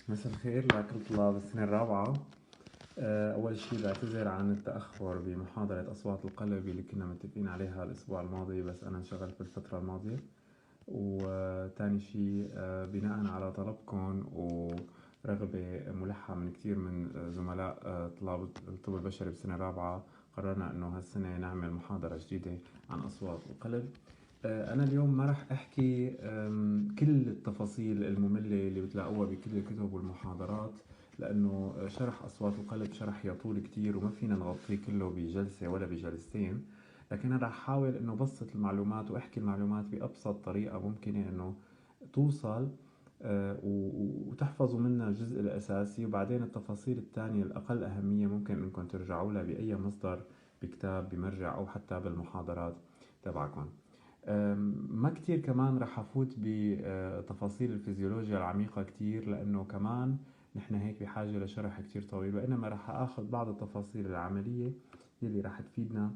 مساء الخير لكل طلاب السنة الرابعة. أول شيء بعتذر عن التأخر بمحاضرة أصوات القلب اللي كنا متفقين عليها الأسبوع الماضي، بس أنا انشغلت بالفترة الماضية. وتاني شيء بناء على طلبكم ورغبة ملحة من كثير من زملاء طلاب الطب البشري بالسنة الرابعة، قررنا أنه هالسنة نعمل محاضرة جديدة عن أصوات القلب. أنا اليوم ما رح أحكي كل التفاصيل المملة اللي بتلاقوها بكل الكتب والمحاضرات، لأنه شرح أصوات القلب شرح يطول كتير وما فينا نغطيه كله بجلسة ولا بجلستين. لكن أنا رح أحاول إنه بسط المعلومات وأحكي المعلومات بأبسط طريقة ممكنة إنه توصل، وتحفظوا منها الجزء الأساسي، وبعدين التفاصيل الثانية الأقل أهمية ممكن إنكم ترجعوا لها بأي مصدر، بكتاب، بمرجع، أو حتى بالمحاضرات تبعكم. ما كتير كمان رح أفوت بتفاصيل الفيزيولوجيا العميقة كتير، لأنه كمان نحن هيك بحاجة لشرح كتير طويل، وإنما رح أخذ بعض التفاصيل العملية يلي رح تفيدنا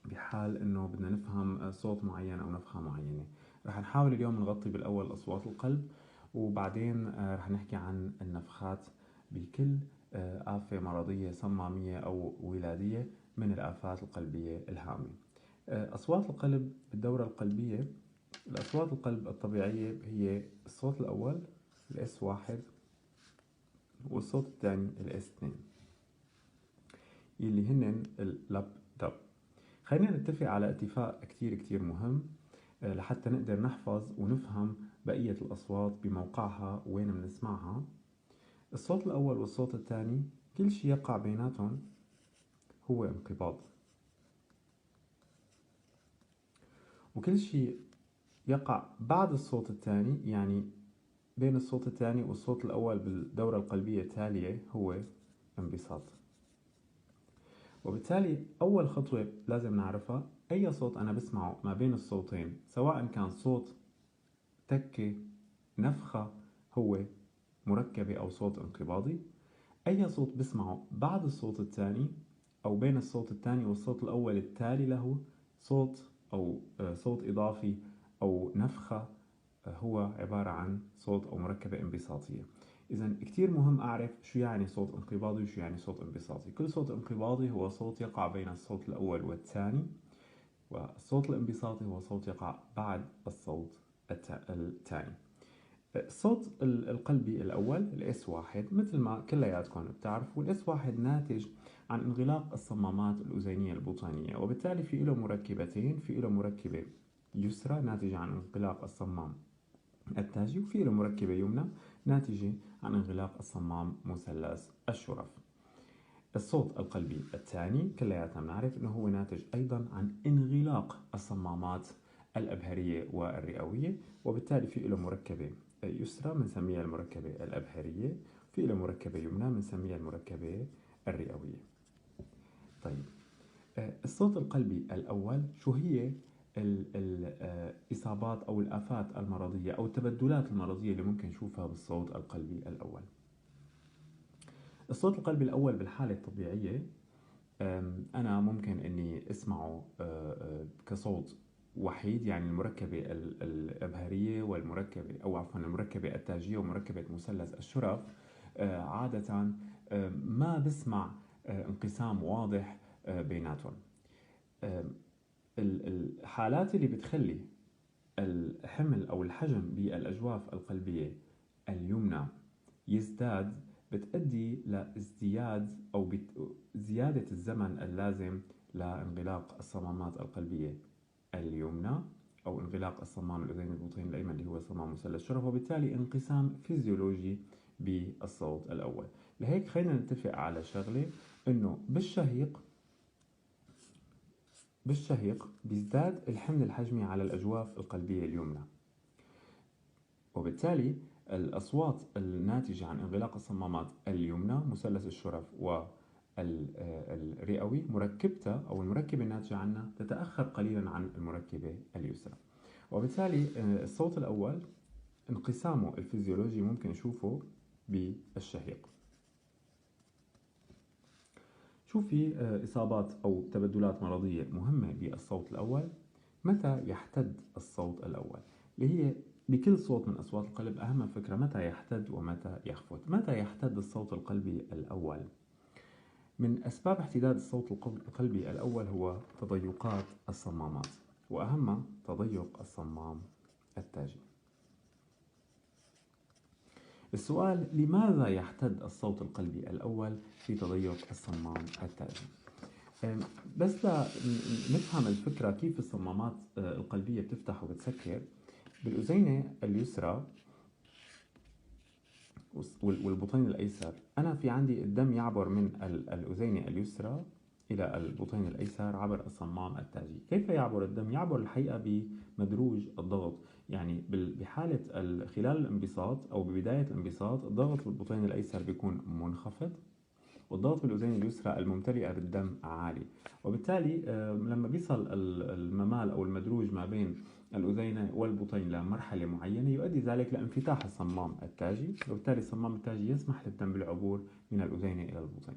بحال إنه بدنا نفهم صوت معين أو نفخة معينة. رح نحاول اليوم نغطي بالأول أصوات القلب، وبعدين رح نحكي عن النفخات بكل آفة مرضية صمامية أو ولادية من الآفات القلبية الهامة. أصوات القلب بالدورة القلبية. الأصوات القلب الطبيعية هي الصوت الأول الاس واحد، والصوت الثاني الاس اثنين، يلي هن اللب دب. خلينا نتفق على اتفاق كتير مهم لحتى نقدر نحفظ ونفهم بقية الأصوات بموقعها وين بنسمعها. الصوت الأول والصوت الثاني كل شي يقع بيناتهم هو انقباض، وكل شي يقع بعد الصوت الثاني، يعني بين الصوت الثاني والصوت الأول بالدورة القلبية التالية، هو انبساط. وبالتالي أول خطوة لازم نعرفها، أي صوت أنا بسمعه ما بين الصوتين، سواء كان صوت تكة، نفخة، هو مركبة أو صوت انقباضي. أي صوت بسمعه بعد الصوت الثاني أو بين الصوت الثاني والصوت الأول التالي له، صوت أو صوت إضافي أو نفخة، هو عبارة عن صوت أو مركبة انبساطية. إذا كتير مهم أعرف شو يعني صوت انقباضي وشو يعني صوت انبساطي. كل صوت انقباضي هو صوت يقع بين الصوت الأول والثاني، والصوت الانبساطي هو صوت يقع بعد الصوت الثاني. الصوت القلبي الأول الاس واحد، مثل ما كلياتكم بتعرفوا، الاس واحد ناتج عن انغلاق الصمامات الأذينية البطانية، وبالتالي في له مركبتين، في له مركبة يسرى ناتجة عن انغلاق الصمام التاجي، وفي له مركبة يمنى ناتجة عن انغلاق الصمام مثلث الشرف. الصوت القلبي الثاني كلياتنا بنعرف انه هو ناتج ايضا عن انغلاق الصمامات الابهرية والرئوية، وبالتالي في له مركبة يسرى بنسميها المركبة الابهرية، في له مركبة يمنى بنسميها المركبة الرئوية. طيب، الصوت القلبي الأول شو هي الإصابات أو الآفات المرضية أو التبدلات المرضية اللي ممكن نشوفها بالصوت القلبي الأول؟ الصوت القلبي الأول بالحالة الطبيعية أنا ممكن أني أسمعه كصوت وحيد، يعني المركبة الأبهرية والمركبة، أو عفوا المركبة التاجية ومركبة مثلث الشرف، عادة ما بسمع انقسام واضح بيناتهم. الحالات اللي بتخلي الحمل أو الحجم بالأجواف القلبية اليمنى يزداد بتؤدي لازدياد أو زيادة الزمن اللازم لانغلاق الصمامات القلبية اليمنى، أو انغلاق الصمام الأذيني البطيني الأيمن اللي هو صمام مثلث الشرف، وبالتالي انقسام فيزيولوجي بالصوت الأول. لهيك خلينا نتفق على شغلة، إنه بالشهيق بيزداد الحمل الحجمي على الأجواف القلبية اليمنى، وبالتالي الأصوات الناتجة عن انغلاق الصمامات اليمنى مثلث الشرف والرئوي مركبتها أو المركبة الناتجة عنها تتأخر قليلا عن المركبة اليسرى. وبالتالي الصوت الأول انقسامه الفيزيولوجي ممكن نشوفه بالشهيق. شو في إصابات أو تبدلات مرضية مهمة بالصوت الأول؟ متى يحتد الصوت الأول؟ اللي هي بكل صوت من أصوات القلب أهم فكرة متى يحتد ومتى يخفت. متى يحتد الصوت القلبي الأول؟ من أسباب احتداد الصوت القلبي الأول هو تضيقات الصمامات، وأهم تضيق الصمام التاجي. السؤال: لماذا يحتد الصوت القلبي الأول في تضيق الصمام التاجي؟ بس نفهم الفكرة كيف الصمامات القلبية بتفتح وبتسكر. بالأذينة اليسرى والبطين الأيسر، أنا في عندي الدم يعبر من الأذينة اليسرى إلى البطين الأيسر عبر الصمام التاجي. كيف يعبر الدم؟ يعبر الحقيقة بمدروج الضغط، يعني بحالة خلال الانبساط أو ببداية الانبساط الضغط بالبطين الأيسر بيكون منخفض، والضغط بالأذين اليسرى الممتلئة بالدم عالي، وبالتالي لما بيصل الممال أو المدروج ما بين الأذين والبطين لمرحلة معينة يؤدي ذلك لانفتاح الصمام التاجي، وبالتالي الصمام التاجي يسمح للدم بالعبور من الأذين إلى البطين.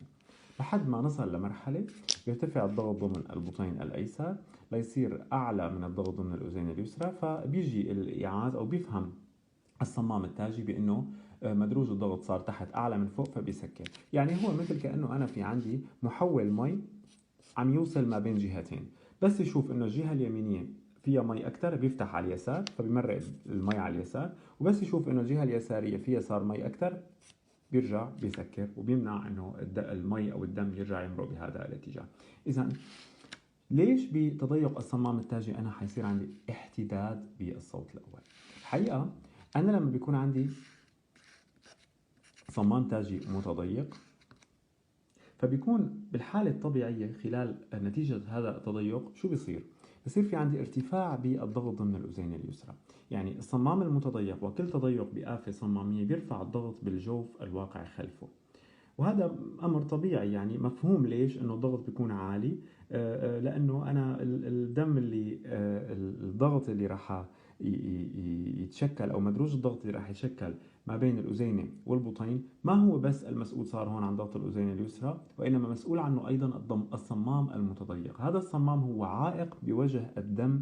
لحد ما نصل لمرحلة يرتفع الضغط ضمن البطين الأيسر ليصير أعلى من الضغط ضمن الأذين اليسرى، فبيجي الإيعاز أو بيفهم الصمام التاجي بأنه مدروج الضغط صار تحت أعلى من فوق فبيسكر. يعني هو مثل كأنه أنا في عندي محول مي عم يوصل ما بين جهتين، بس يشوف أنه الجهة اليمينية فيها مي أكثر بيفتح على اليسار فبيمرق المي على اليسار، وبس يشوف أنه الجهة اليسارية فيها صار مي أكثر بيرجع بيسكر وبيمنع أنه المي أو الدم يرجع يمرق بهذا الاتجاه. إذا ليش بتضيق الصمام التاجي أنا حيصير عندي احتداد بالصوت الأول؟ الحقيقة أنا لما بيكون عندي صمام تاجي متضيق فبيكون بالحالة الطبيعية خلال نتيجة هذا التضيق شو بيصير؟ بصير في عندي ارتفاع بالضغط ضمن الأذين اليسرى. يعني الصمام المتضيق وكل تضيق بآفة صمامية بيرفع الضغط بالجوف الواقع خلفه، وهذا أمر طبيعي، يعني مفهوم ليش إنه الضغط بيكون عالي. لأنه أنا الدم اللي الضغط اللي راح يتشكل أو مدروج الضغط اللي راح يتشكل ما بين الأذينة والبطين ما هو بس المسؤول صار هون عن ضغط الأذينة اليسرى، وإنما مسؤول عنه أيضا الصمام المتضيق. هذا الصمام هو عائق بوجه الدم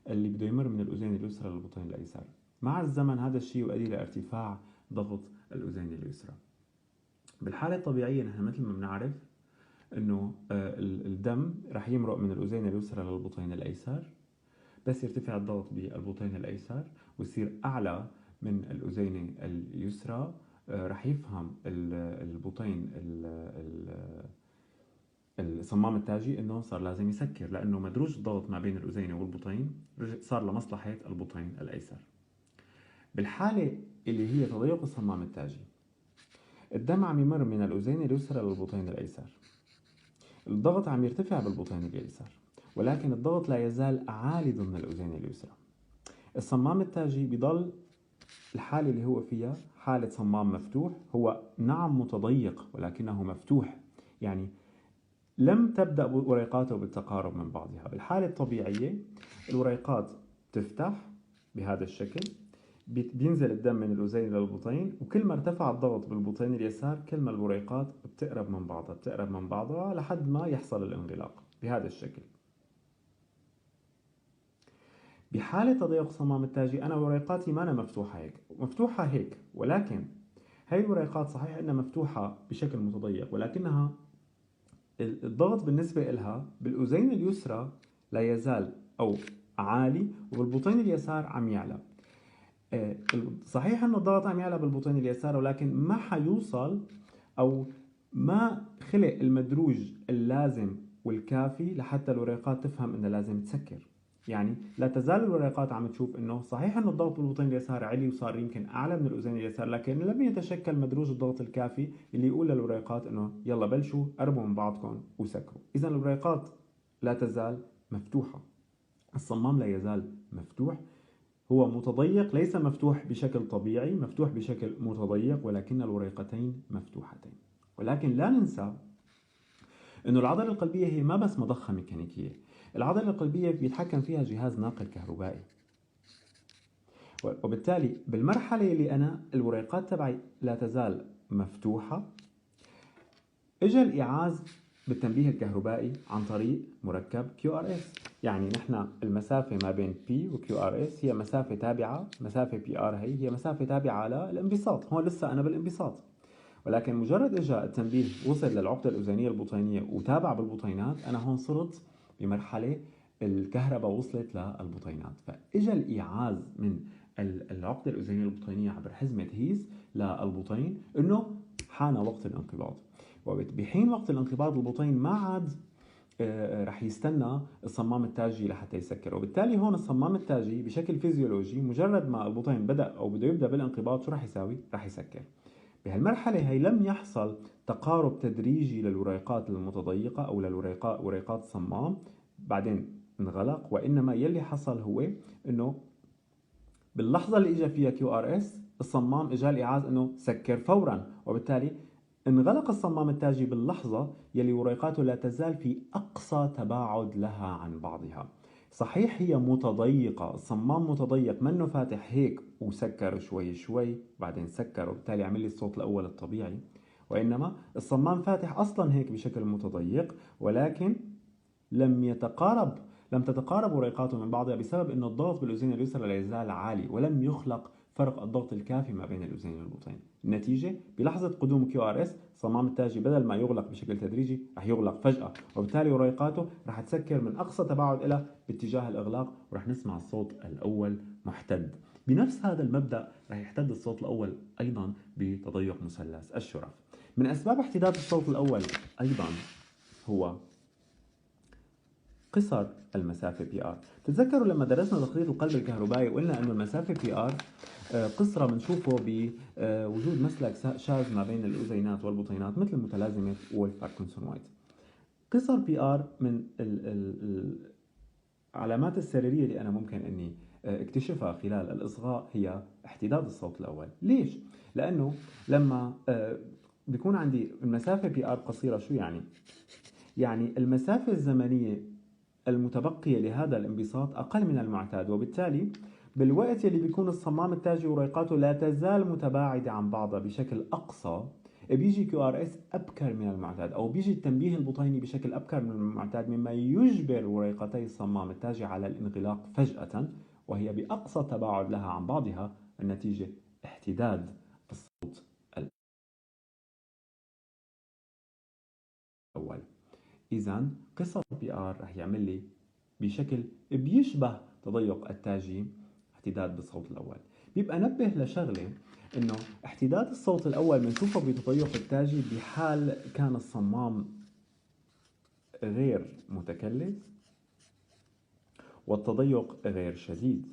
اللي بده يمر من الأذين اليسرى للبطين الأيسر. مع الزمن هذا الشيء يؤدي لارتفاع ضغط الأذين اليسرى. بالحالة الطبيعية نحن مثل ما بنعرف انه الدم رح يمرق من الأذين اليسرى للبطين الأيسر، بس يرتفع الضغط بالبطين الأيسر ويصير أعلى من الأذين اليسرى، رح يفهم البطين الصمام التاجي انه صار لازم يسكر، لانه مدروج الضغط ما بين الأذين والبطين صار لمصلحة البطين الأيسر. بالحالة اللي هي تضيق الصمام التاجي الدم عم يمر من الأذين اليسرى للبطين الأيسر، الضغط عم يرتفع بالبطين اليسار، ولكن الضغط لا يزال عالي ضمن الأذين اليسرى. الصمام التاجي بضل الحالة اللي هو فيها حالة صمام مفتوح، هو نعم متضيق ولكنه مفتوح، يعني لم تبدأ وريقاته بالتقارب من بعضها. بالحالة الطبيعية الوريقات تفتح بهذا الشكل، بينزل الدم من الأذين للبطين، وكل ما ارتفع الضغط بالبطين اليسار كل ما الوريقات بتقرب من بعضها لحد ما يحصل الانغلاق بهذا الشكل. بحالة تضيق الصمام التاجي أنا وريقاتي ما أنا مفتوحة هيك، ولكن هاي الوريقات صحيح أنها مفتوحة بشكل متضيق، ولكنها الضغط بالنسبة لها بالأذين اليسرى لا يزال أو عالي، وبالبطين اليسار عم يعلى. صحيح انه الضغط عم يعلى بالبطين اليسار، ولكن ما حيوصل او ما خلق المدروج اللازم والكافي لحتى الوريقات تفهم انه لازم تسكر. يعني لا تزال الوريقات عم تشوف انه صحيح انه الضغط بالبطين اليسار علي وصار يمكن اعلى من الاذين اليسار، لكن لم يتشكل مدروج الضغط الكافي اللي يقول للوريقات انه يلا بلشوا قربوا من بعضكم وسكروا. اذا الوريقات لا تزال مفتوحة، الصمام لا يزال مفتوح، هو متضيق ليس مفتوح بشكل طبيعي، مفتوح بشكل متضيق، ولكن الوريقتين مفتوحتين. ولكن لا ننسى أن العضلة القلبية هي ما بس مضخة ميكانيكية، العضلة القلبية بيتحكم فيها جهاز ناقل كهربائي، وبالتالي بالمرحلة اللي أنا الوريقات تبعي لا تزال مفتوحة، إجا الإعاز بالتنبيه الكهربائي عن طريق مركب QRS. يعني نحن المسافة ما بين P و QRS هي مسافة تابعة، مسافة PR هي مسافة تابعة للانبساط. هون لسه أنا بالانبساط، ولكن مجرد إجا التنبيه وصل للعقدة الأذينية البطينية وتابع بالبطينات، أنا هون صرت بمرحلة الكهرباء وصلت للبطينات، فإجا الإيعاز من العقدة الأذينية البطينية عبر حزمة هيس للبطين إنه حان وقت الانقباض. وبحين وقت الانقباض البطين ما عاد رح يستنى الصمام التاجي لحتى يسكر، وبالتالي هون الصمام التاجي بشكل فيزيولوجي مجرد ما البطين بدأ أو بده يبدأ بالانقباض شو رح يساوي؟ رح يسكر. بهالمرحلة هي لم يحصل تقارب تدريجي للوريقات المتضيقة أو وريقات الصمام بعدين انغلق، وإنما يلي حصل هو إنه باللحظة اللي إجا فيها QRS الصمام إجا الإيعاز إنه سكر فورا، وبالتالي انغلق الصمام التاجي باللحظة يلي وريقاته لا تزال في أقصى تباعد لها عن بعضها. صحيح هي متضيقة، الصمام متضيق منه فاتح هيك وسكر شوي شوي بعدين سكر وبالتالي عمل لي الصوت الأول الطبيعي، وإنما الصمام فاتح أصلا هيك بشكل متضيق، ولكن لم تتقارب وريقاته من بعضها بسبب أن الضغط بالأذين اليسرى لا يزال عالي، ولم يخلق فرق الضغط الكافي ما بين الأذين والبطين. النتيجة بلحظة قدوم QRS الصمام التاجي بدل ما يغلق بشكل تدريجي رح يغلق فجأة، وبالتالي وريقاته رح تسكر من أقصى تباعد إلى باتجاه الإغلاق، ورح نسمع الصوت الأول محتد. بنفس هذا المبدأ رح يحتد الصوت الأول أيضا بتضيق مثلث الشرف. من أسباب احتداد الصوت الأول أيضا هو قصر المسافة PR. تتذكروا لما درسنا تخطيط القلب الكهربائي وقلنا أنه المسافة PR قصرة بنشوفه بوجود مسلك شاذ ما بين الأذينات والبطينات مثل متلازمة وولف باركنسون وايت. قصر PR من العلامات السريرية اللي أنا ممكن أني اكتشفها خلال الإصغاء هي احتداد الصوت الأول. ليش؟ لأنه لما بيكون عندي المسافة PR قصيرة شو يعني؟ يعني المسافة الزمنية المتبقية لهذا الانبساط أقل من المعتاد، وبالتالي بالوقت اللي بيكون الصمام التاجي وريقاته لا تزال متباعدة عن بعضها بشكل أقصى بيجي QRS أبكر من المعتاد، أو بيجي التنبيه البطيني بشكل أبكر من المعتاد، مما يجبر وريقتي الصمام التاجي على الانغلاق فجأة وهي بأقصى تباعد لها عن بعضها. النتيجة احتداد الصوت الأول. إذا قصر PR رح يعمل لي بشكل بيشبه تضيق التاجي احتداد بالصوت الأول. بيبقى نبه لشغلة إنه احتداد الصوت الأول بنشوفه بتضيق التاجي بحال كان الصمام غير متكلس والتضيق غير شديد.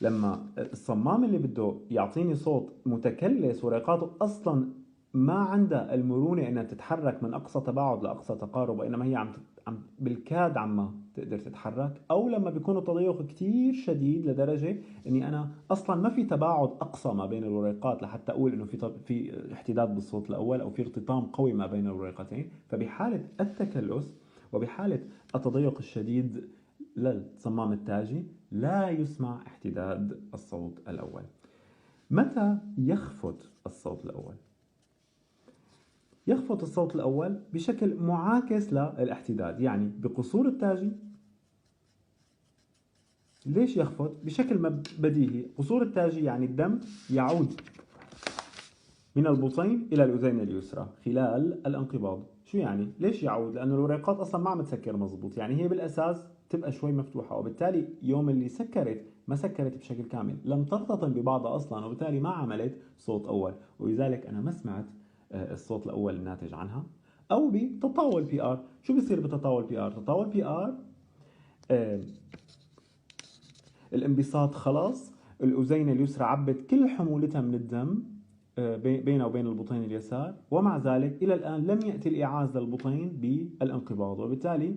لما الصمام اللي بده يعطيني صوت متكلس وريقاته أصلا ما عندها المرونة انها تتحرك من اقصى تباعد لاقصى تقارب، وانما هي عم بالكاد عم تقدر تتحرك، او لما بيكون التضيق كتير شديد لدرجة اني انا اصلا ما في تباعد اقصى ما بين الوريقات لحتى اقول انه في احتداد بالصوت الاول او في ارتطام قوي ما بين الوريقتين. فبحالة التكلس وبحالة التضيق الشديد للصمام التاجي لا يسمع احتداد الصوت الاول. متى يخفت الصوت الاول؟ يخفت الصوت الأول بشكل معاكس للاحتداد، يعني بقصور التاجي. ليش يخفت؟ بشكل بديهي قصور التاجي يعني الدم يعود من البطين إلى الأذين اليسرى خلال الانقباض. شو يعني؟ ليش يعود؟ لأنه الوريقات أصلا ما عم تسكر مزبوط، يعني هي بالأساس تبقى شوي مفتوحة، وبالتالي يوم اللي سكرت ما سكرت بشكل كامل، لم ترتطم ببعضها أصلا، وبالتالي ما عملت صوت أول، ولذلك أنا ما سمعت الصوت الأول الناتج عنها. أو بتطاول PR. شو بصير بتطاول PR؟ تطاول PR الانبساط خلص، الأذين اليسرى عبت كل حمولتها من الدم بينه وبين البطين اليسار، ومع ذلك إلى الآن لم يأتي الإعاز للبطين بالانقباض، وبالتالي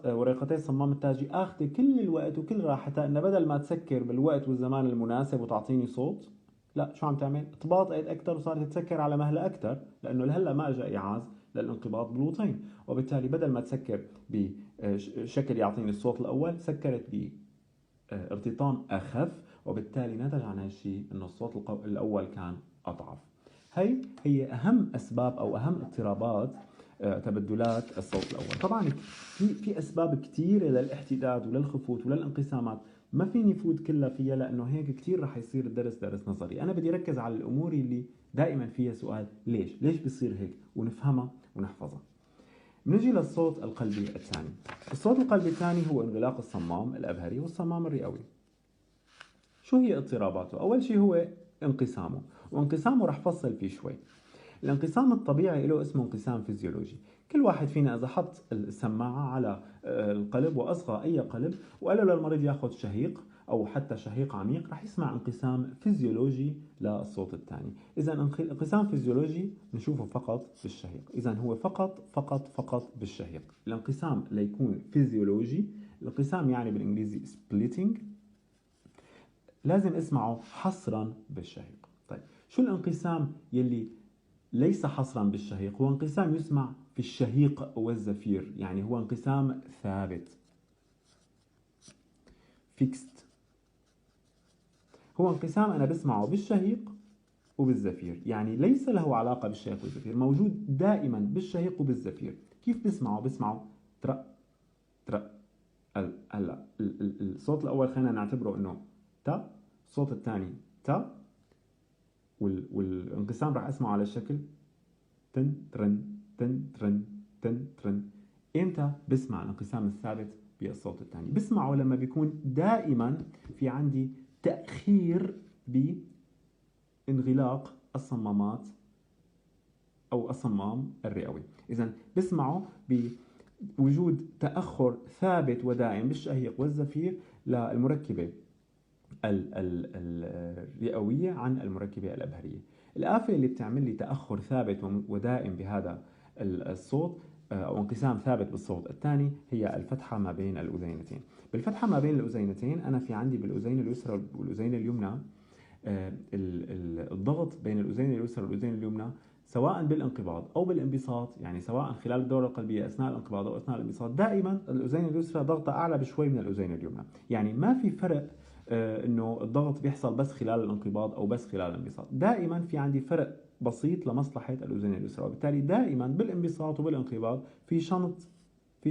وريقتي الصمام التاجي آخذ كل الوقت وكل راحتها إنها بدل ما تسكر بالوقت والزمان المناسب وتعطيني صوت، لا شو عم تعمل؟ تباطئت أكثر وصارت تسكر على مهلها أكثر، لأنه لهلا ما أجى إعاز للانقباض بالبطين، وبالتالي بدل ما تسكر بشكل يعطيني الصوت الأول سكرت ارتطام أخف، وبالتالي نتج عن هالشيء أنه الصوت الأول كان أضعف. هي أهم أسباب أو أهم اضطرابات تبدلات الصوت الأول. طبعا في أسباب كثيرة للاحتداد وللخفوت وللانقسامات، ما فيني فوت كلها فيها لأنه هيك كثير رح يصير الدرس درس نظري. أنا بدي ركز على الأمور اللي دائما فيها سؤال ليش بيصير هيك، ونفهمها ونحفظها. نجي للصوت القلبي الثاني. الصوت القلبي الثاني هو انغلاق الصمام الأبهري والصمام الرئوي. شو هي اضطراباته؟ أول شيء هو انقسامه، وانقسامه رح فصل فيه شوي. الانقسام الطبيعي له اسمه انقسام فيزيولوجي. كل واحد فينا إذا حط السماعة على القلب وأصغى أي قلب وقال له للمريض ياخذ شهيق أو حتى شهيق عميق، رح يسمع انقسام فيزيولوجي للصوت الثاني. إذا انقسام فيزيولوجي نشوفه فقط بالشهيق، إذا هو فقط بالشهيق. الانقسام ليكون فيزيولوجي، الانقسام يعني بالإنجليزي splitting، لازم اسمعه حصرا بالشهيق. طيب شو الانقسام يلي ليس حصرا بالشهيق؟ هو انقسام يسمع في الشهيق والزفير، يعني هو انقسام ثابت fixed. هو انقسام أنا بسمعه بالشهيق وبالزفير، يعني ليس له علاقة بالشهيق والزفير، موجود دائما بالشهيق وبالزفير. كيف بسمعه ترى هلا الصوت الأول خلينا نعتبره إنه تا، الصوت الثاني تا، والانقسام راح اسمعه على الشكل تن ترن تن ترن تن ترن. امتى بسمع الانقسام الثابت بالصوت الثاني؟ بسمعه لما بيكون دائما في عندي تأخير بانغلاق الصمامات أو الصمام الرئوي. إذا بسمعه بوجود تأخر ثابت ودائم بالشهيق والزفير للمركبة الرئوية عن المركبة الأبهرية. الآفة اللي بتعمل لي تأخر ثابت ودائم بهذا الصوت أو انقسام ثابت بالصوت الثاني هي الفتحة ما بين الأذينتين. بالفتحة ما بين الأذينتين أنا في عندي بالأذين اليسرى والأذين اليمنى الضغط بين الأذين اليسرى والأذين اليمنى سواء بالانقباض أو بالانبساط، يعني سواء خلال الدورة القلبية أثناء الانقباض أو أثناء الانبساط، دائما الأذين اليسرى ضغطها أعلى بشوي من الأذين اليمنى. يعني ما في فرق انه الضغط بيحصل بس خلال الانقباض او بس خلال الانبساط، دائما في عندي فرق بسيط لمصلحه الاذين اليسرى، وبالتالي دائما بالانبساط وبالانقباض في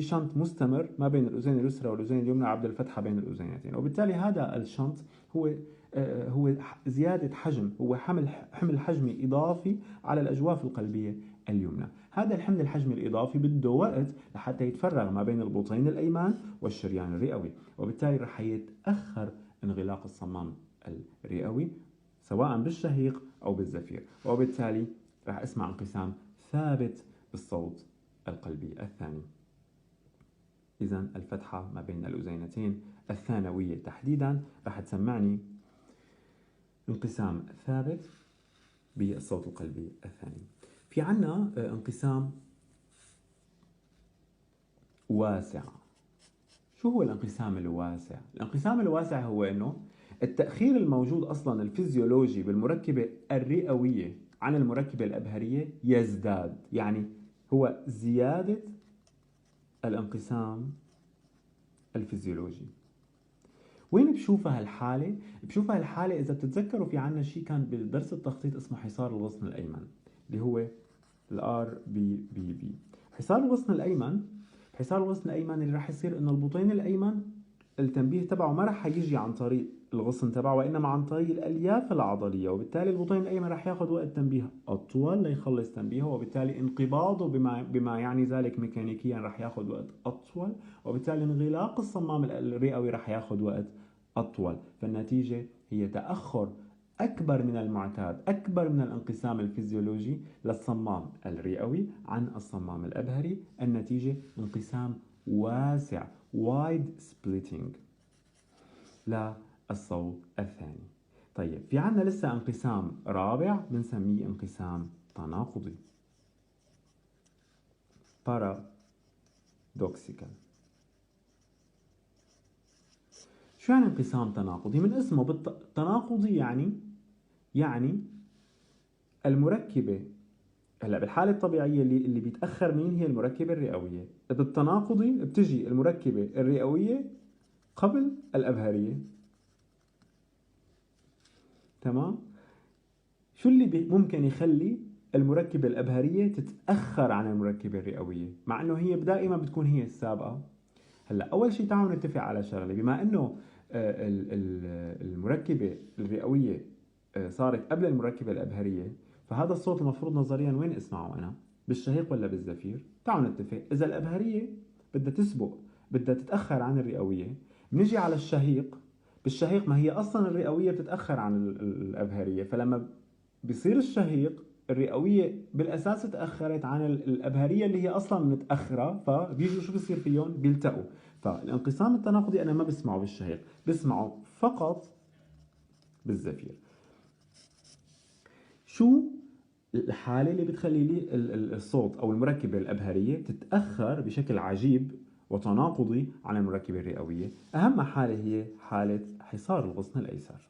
شنط مستمر ما بين الاذين اليسرى والاذين اليمنى عبر الفتحه بين الاذينتين، وبالتالي هذا الشنط هو زياده حجم، هو حمل حجمي اضافي على الاجواف القلبيه اليمنى. هذا الحمل الحجمي الاضافي بده وقت لحتى يتفرغ ما بين البطين الايمن والشريان الرئوي، وبالتالي رح يتاخر انغلاق الصمام الرئوي سواء بالشهيق أو بالزفير، وبالتالي راح أسمع انقسام ثابت بالصوت القلبي الثاني. إذا الفتحة ما بين الأذينتين الثانوية تحديدا راح تسمعني انقسام ثابت بالصوت القلبي الثاني. في عنا انقسام واسع. شو هو الانقسام الواسع؟ الانقسام الواسع هو انه التأخير الموجود اصلا الفيزيولوجي بالمركبة الرئوية عن المركبة الأبهرية يزداد، يعني هو زيادة الانقسام الفيزيولوجي. وين بشوفها الحالة؟ بشوفها الحالة إذا بتتذكروا في عنا شيء كان بالدرس التخطيط اسمه حصار الغصن الأيمن اللي هو الار بي بي بي. حصار الغصن الأيمن اللي راح يصير إنه البطين الأيمن التنبيه تبعه ما راح يجي عن طريق الغصن تبعه وإنما عن طريق الألياف العضلية، وبالتالي البطين الأيمن راح ياخذ وقت تنبيه أطول ليخلص تنبيهه، وبالتالي انقباضه بما يعني ذلك ميكانيكيا راح ياخذ وقت أطول، وبالتالي انغلاق الصمام الرئوي راح ياخذ وقت أطول. فالنتيجة هي تأخر أكبر من المعتاد، أكبر من الانقسام الفيزيولوجي للصمام الرئوي عن الصمام الأبهري. النتيجة انقسام واسع wide splitting للصوت الثاني. طيب في عنا لسه انقسام رابع بنسميه انقسام تناقضي paradoxical. شو يعني انقسام تناقضي؟ من اسمه تناقضي يعني المركبة هلا بالحالة الطبيعية اللي بيتأخر مين؟ هي المركبة الرئوية. بالتناقضي بتجي المركبة الرئوية قبل الأبهرية. تمام؟ شو اللي ممكن يخلي المركبة الأبهرية تتأخر عن المركبة الرئوية، مع أنه هي دائما بتكون هي السابقة. هلا أول شيء تعالوا نتفق على شغلة، بما أنه المركبة الرئوية صارت قبل المركبة الأبهرية، فهذا الصوت المفروض نظريا وين اسمعه أنا؟ بالشهيق ولا بالزفير؟ تعالوا نتفق. إذا الأبهرية بدها تسبق، بدها تتأخر عن الرئوية، بنجي على الشهيق. بالشهيق ما هي أصلا الرئوية بتتأخر عن الأبهرية، فلما بيصير الشهيق الرئوية بالأساس تأخرت عن الأبهرية اللي هي أصلا متأخرة، فبيجوا شو بصير فيهم؟ بيلتقوا. فالانقسام التناقضي أنا ما بسمعه بالشهيق، بسمعه فقط بالزفير. شو الحالة اللي بتخلي لي الصوت أو المركبة الأبهرية تتأخر بشكل عجيب وتناقضي عن المركبة الرئوية؟ أهم حالة هي حالة حصار الغصن الأيسر.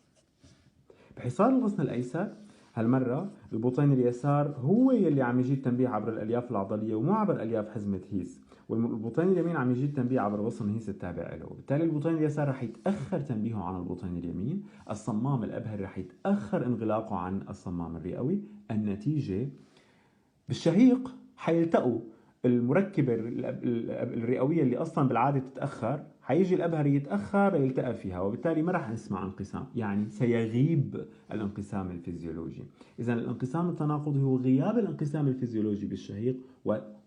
بحصار الغصن الأيسر هالمرة البطين اليسار هو يلي عم يجيب تنبيه عبر الألياف العضلية ومو عبر ألياف حزمة هيس، والبطين اليمين عم يجيب تنبيه عبر غصن هيس التابع له، وبالتالي البطين اليسار رح يتأخر تنبيهه عن البطين اليمين، الصمام الأبهري رح يتأخر انغلاقه عن الصمام الرئوي. النتيجة بالشهيق حيلتقوا المركبة الرئوية اللي أصلا بالعادة تتأخر، حيجي الأبهري يتأخر يلتقى فيها، وبالتالي ما راح نسمع انقسام، يعني سيغيب الانقسام الفيزيولوجي. إذا الانقسام التناقضي هو غياب الانقسام الفيزيولوجي بالشهيق،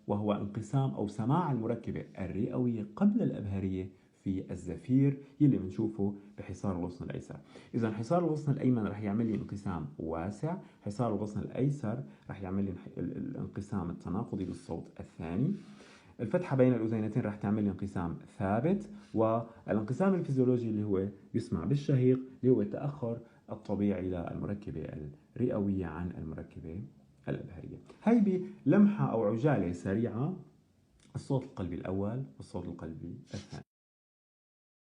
وهو انقسام أو سماع المركبة الرئوية قبل الأبهرية في الزفير يلي بنشوفه بحصار الغصن الأيسر. إذا حصار الغصن الأيمن رح يعمل لي انقسام واسع، حصار الغصن الأيسر رح يعمل لي الانقسام التناقضي بالصوت الثاني. الفتحة بين الأذينتين رح تعمل لي انقسام ثابت، والانقسام الفيزيولوجي اللي هو يسمع بالشهيق اللي هو التأخر الطبيعي للمركبة الرئوية عن المركبة الأبهرية. هاي بلمحة أو عجالة سريعة الصوت القلبي الأول والصوت القلبي الثاني.